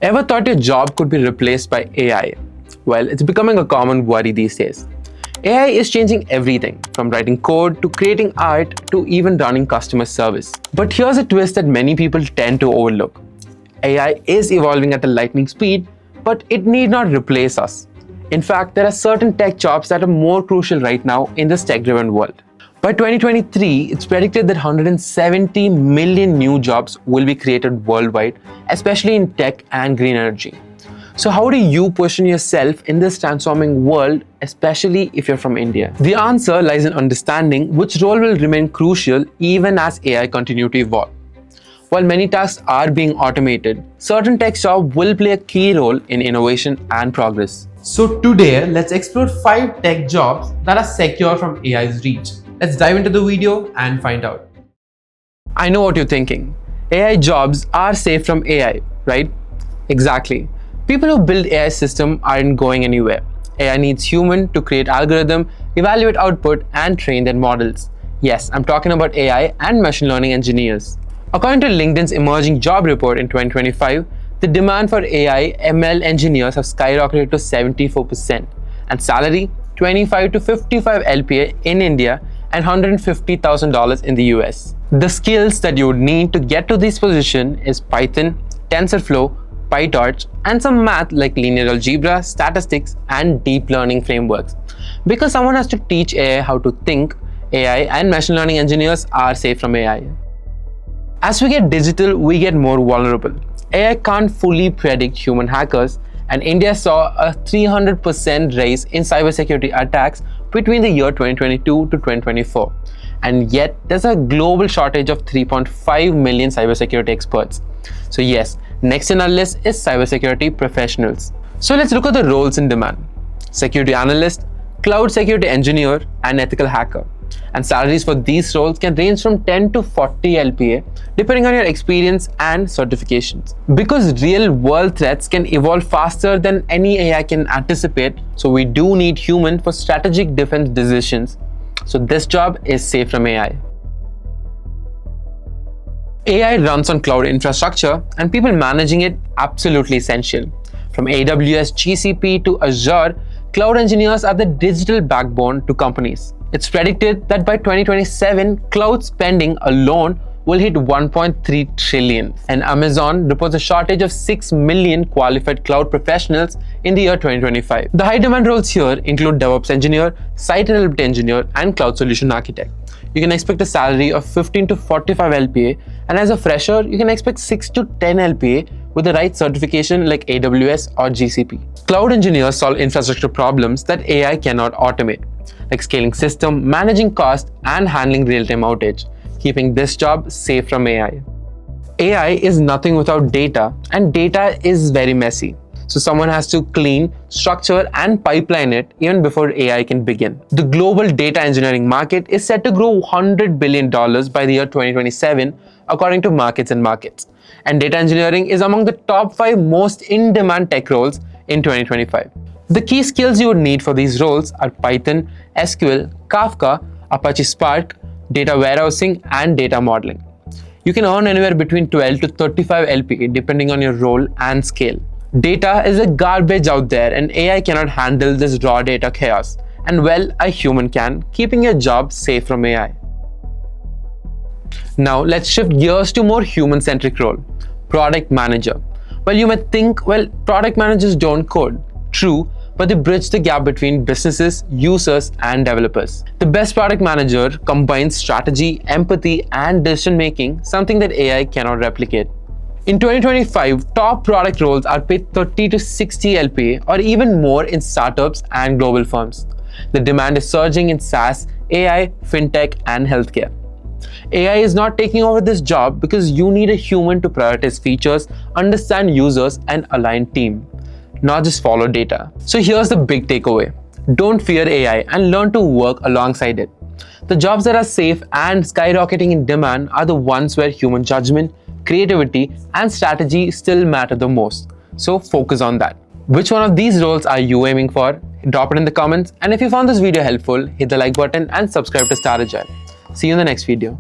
Ever thought your job could be replaced by AI? Well, it's becoming a common worry these days. AI is changing everything from writing code to creating art to even running customer service. But here's a twist that many people tend to overlook. AI is evolving at a lightning speed, but it need not replace us. In fact, there are certain tech jobs that are more crucial right now in this tech-driven world. By 2023, it's predicted that 170 million new jobs will be created worldwide, especially in tech and green energy. So how do you position yourself in this transforming world, especially if you're from India? The answer lies in understanding which role will remain crucial even as AI continue to evolve. While many tasks are being automated, certain tech jobs will play a key role in innovation and progress. So today, let's explore 5 tech jobs that are secure from AI's reach. Let's dive into the video and find out. I know what you're thinking. AI jobs are safe from AI, right? Exactly. People who build AI systems aren't going anywhere. AI needs human to create algorithm, evaluate output, and train their models. Yes, I'm talking about AI and machine learning engineers. According to LinkedIn's emerging job report in 2025, the demand for AI ML engineers have skyrocketed to 74%, and salary 25 to 55 LPA in India and $150,000 in the US. The skills that you would need to get to this position is Python, TensorFlow, PyTorch, and some math like linear algebra, statistics, and deep learning frameworks. Because someone has to teach AI how to think, AI and machine learning engineers are safe from AI. As we get digital, we get more vulnerable. AI can't fully predict human hackers, and India saw a 300% rise in cybersecurity attacks between the year 2022 to 2024. And yet, there's a global shortage of 3.5 million cybersecurity experts. So yes, next in our list is cybersecurity professionals. So let's look at the roles in demand. Security analyst, cloud security engineer, and ethical hacker. And salaries for these roles can range from 10 to 40 LPA depending on your experience and certifications. Because real world threats can evolve faster than any AI can anticipate, so we do need human for strategic defense decisions. So this job is safe from AI. AI runs on cloud infrastructure and people managing it absolutely essential. From AWS, GCP to Azure, cloud engineers are the digital backbone to companies. It's predicted that by 2027, cloud spending alone will hit 1.3 trillion. And Amazon reports a shortage of 6 million qualified cloud professionals in the year 2025. The high demand roles here include DevOps engineer, site reliability engineer, and cloud solution architect. You can expect a salary of 15 to 45 LPA, and as a fresher, you can expect 6 to 10 LPA with the right certification like AWS or GCP. Cloud engineers solve infrastructure problems that AI cannot automate, like scaling system, managing cost, and handling real-time outage, keeping this job safe from AI. AI is nothing without data, and data is very messy. So someone has to clean, structure, and pipeline it even before AI can begin. The global data engineering market is set to grow $100 billion by the year 2027, according to Markets and Markets. And data engineering is among the top 5 most in-demand tech roles in 2025. The key skills you would need for these roles are Python, SQL, Kafka, Apache Spark, data warehousing, and data modeling. You can earn anywhere between 12 to 35 LPA depending on your role and scale. Data is a garbage out there, and AI cannot handle this raw data chaos. And well, a human can, keeping your job safe from AI. Now let's shift gears to more human-centric role, product manager. Well, you might think, well, product managers don't code. True, but they bridge the gap between businesses, users, and developers. The best product manager combines strategy, empathy, and decision-making, something that AI cannot replicate. In 2025, top product roles are paid 30 to 60 LPA or even more in startups and global firms. The demand is surging in SaaS, AI, fintech, and healthcare. AI is not taking over this job because you need a human to prioritize features, understand users, and align team, not just follow data. So here's the big takeaway. Don't fear AI and learn to work alongside it. The jobs that are safe and skyrocketing in demand are the ones where human judgment, creativity, and strategy still matter the most. So focus on that. Which one of these roles are you aiming for? Drop it in the comments, and if you found this video helpful, hit the like button and subscribe to Star Agile. See you in the next video.